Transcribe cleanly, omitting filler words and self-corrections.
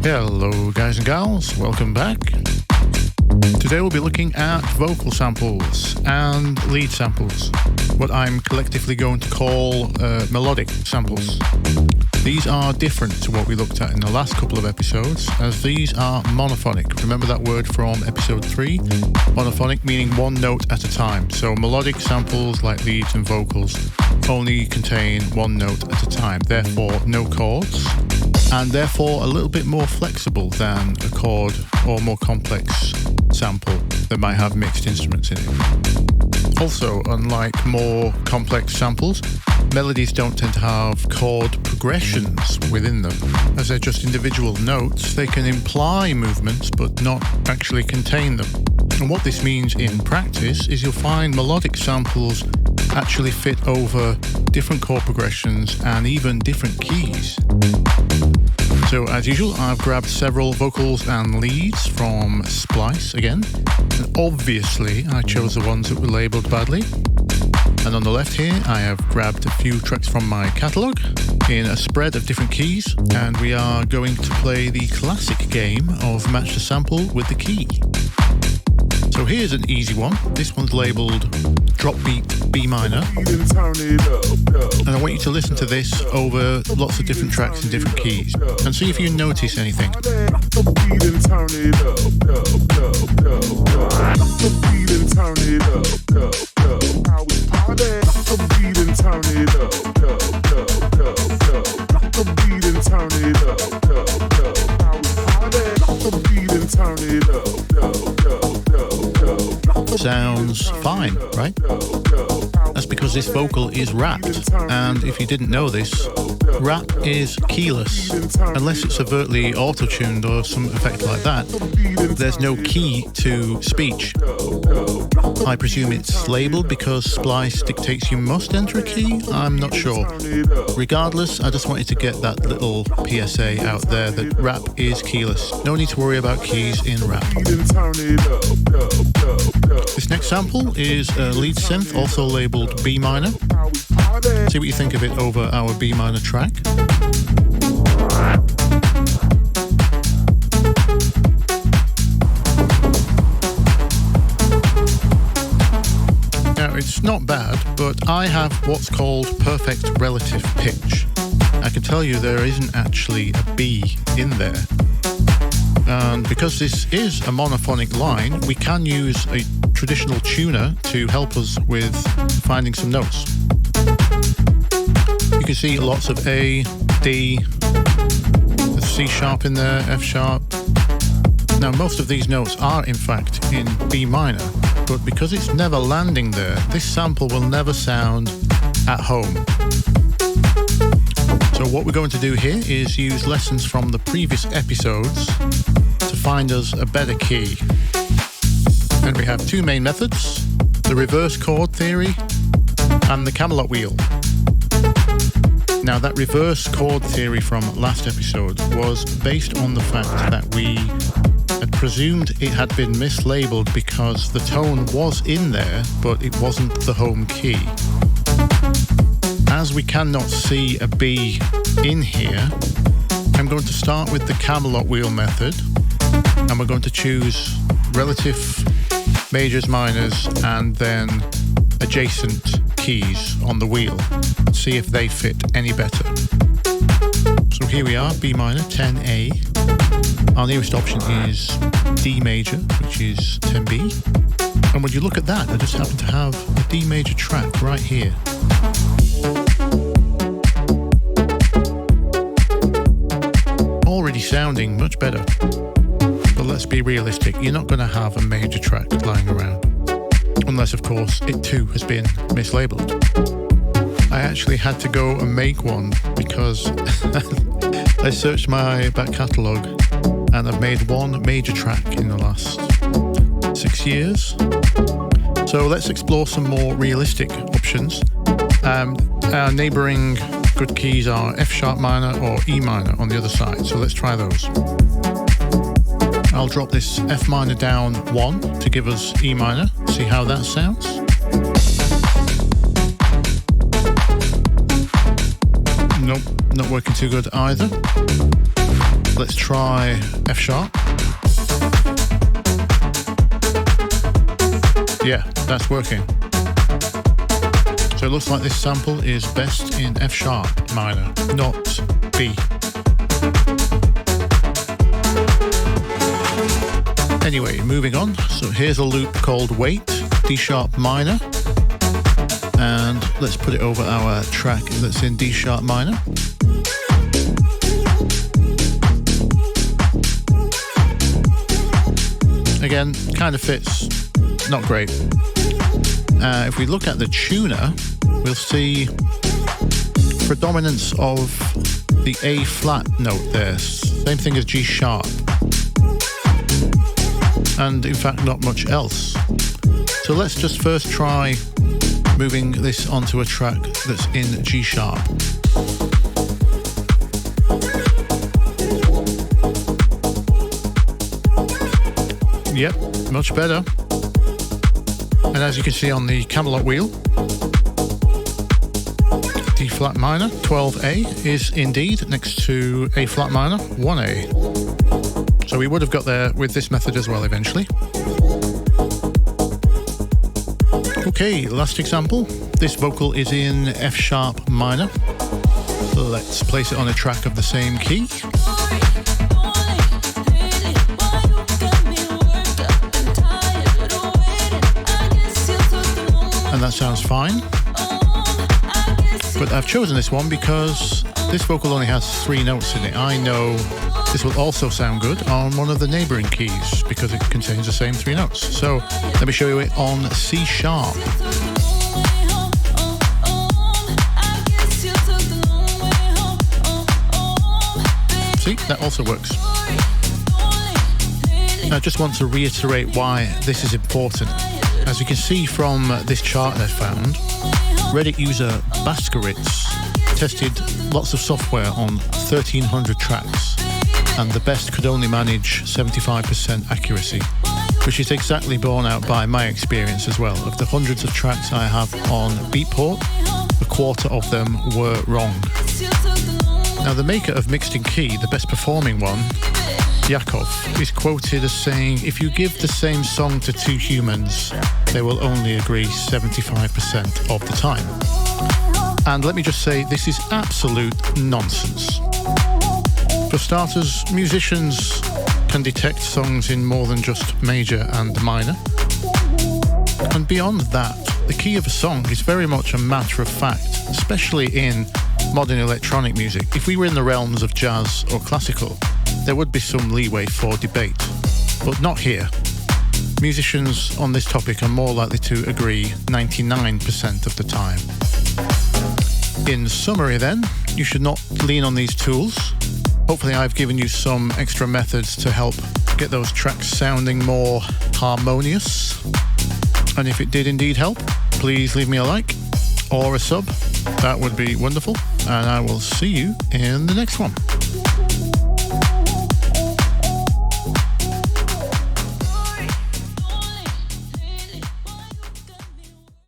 Hello guys and gals, welcome back. Today we'll be looking at vocal samples and lead samples, what I'm collectively going to call melodic samples. These are different to what we looked at in the last couple of episodes, as these are monophonic. Remember that word from episode 3? Monophonic meaning one note at a time. So melodic samples like leads and vocals only contain one note at a time, therefore no chords, and therefore a little bit more flexible than a chord or more complex sample that might have mixed instruments in it. Also, unlike more complex samples, melodies don't tend to have chord progressions within them. As they're just individual notes, they can imply movements but not actually contain them. And what this means in practice is you'll find melodic samples actually fit over different chord progressions and even different keys. So as usual, I've grabbed several vocals and leads from Splice again. And obviously, I chose the ones that were labelled badly. And on the left here, I have grabbed a few tracks from my catalogue in a spread of different keys. And we are going to play the classic game of match the sample with the key. So here's an easy one. This one's labelled Drop Beat B minor. And I want you to listen to this over lots of different tracks in different keys and see if you notice anything. Sounds fine, right? That's because this vocal is wrapped, and if you didn't know this, rap is keyless. Unless it's overtly auto-tuned or some effect like that, there's no key to speech. I presume it's labelled because Splice dictates you must enter a key? I'm not sure. Regardless, I just wanted to get that little PSA out there that rap is keyless. No need to worry about keys in rap. This next sample is a lead synth, also labelled B minor. See what you think of it over our B minor track. Now, it's not bad, but I have what's called perfect relative pitch. I can tell you there isn't actually a B in there. And because this is a monophonic line, we can use a traditional tuner to help us with finding some notes. You can see lots of A, D, there's C sharp in there, F sharp. Now most of these notes are in fact in B minor, but because it's never landing there, this sample will never sound at home. So what we're going to do here is use lessons from the previous episodes to find us a better key. And we have two main methods, the reverse chord theory and the Camelot wheel. Now that reverse chord theory from last episode was based on the fact that we had presumed it had been mislabeled because the tone was in there, but it wasn't the home key. As we cannot see a B in here, I'm going to start with the Camelot wheel method, and we're going to choose relative majors, minors, and then adjacent keys on the wheel. See if they fit any better. So here we are, B minor, 10A. Our nearest option is D major, which is 10B. And when you look at that, I just happen to have a D major track right here. Already sounding much better. But let's be realistic, you're not going to have a major track lying around. Unless, of course, it too has been mislabeled. I actually had to go and make one because I searched my back catalogue and I've made one major track in the last 6 years. So let's explore some more realistic options. Our neighbouring good keys are F sharp minor or E minor on the other side, so let's try those. I'll drop this F minor down 1 to give us E minor, see how that sounds. Nope, not working too good either. Let's try F sharp. Yeah, that's working. So it looks like this sample is best in F sharp minor, not B. Anyway, moving on. So here's a loop called Wait, D sharp minor. And let's put it over our track that's in D sharp minor. Again, kind of fits, not great. If we look at the tuner, we'll see predominance of the A flat note there. Same thing as G sharp. And in fact, not much else. So let's just first try moving this onto a track that's in G sharp. Yep, much better. And as you can see on the Camelot wheel, D flat minor 12A is indeed next to A flat minor 1A. So we would have got there with this method as well eventually. Okay, last example. This vocal is in F sharp minor. Let's place it on a track of the same key. And that sounds fine. But I've chosen this one because this vocal only has 3 notes in it. I know this will also sound good on one of the neighboring keys because it contains the same 3 notes. So let me show you it on C sharp. See, that also works. I just want to reiterate why this is important. As you can see from this chart I found, Reddit user Baskeritz tested lots of software on 1,300 tracks, and the best could only manage 75% accuracy, which is exactly borne out by my experience as well. Of the hundreds of tracks I have on Beatport, a quarter of them were wrong. Now, the maker of Mixed in Key, the best performing one, Yakov, is quoted as saying, if you give the same song to 2 humans, they will only agree 75% of the time. And let me just say, this is absolute nonsense. For starters, musicians can detect songs in more than just major and minor. And beyond that, the key of a song is very much a matter of fact, especially in modern electronic music. If we were in the realms of jazz or classical, there would be some leeway for debate, but not here. Musicians on this topic are more likely to agree 99% of the time. In summary then, you should not lean on these tools. Hopefully I've given you some extra methods to help get those tracks sounding more harmonious. And if it did indeed help, please leave me a like or a sub. That would be wonderful. And I will see you in the next one.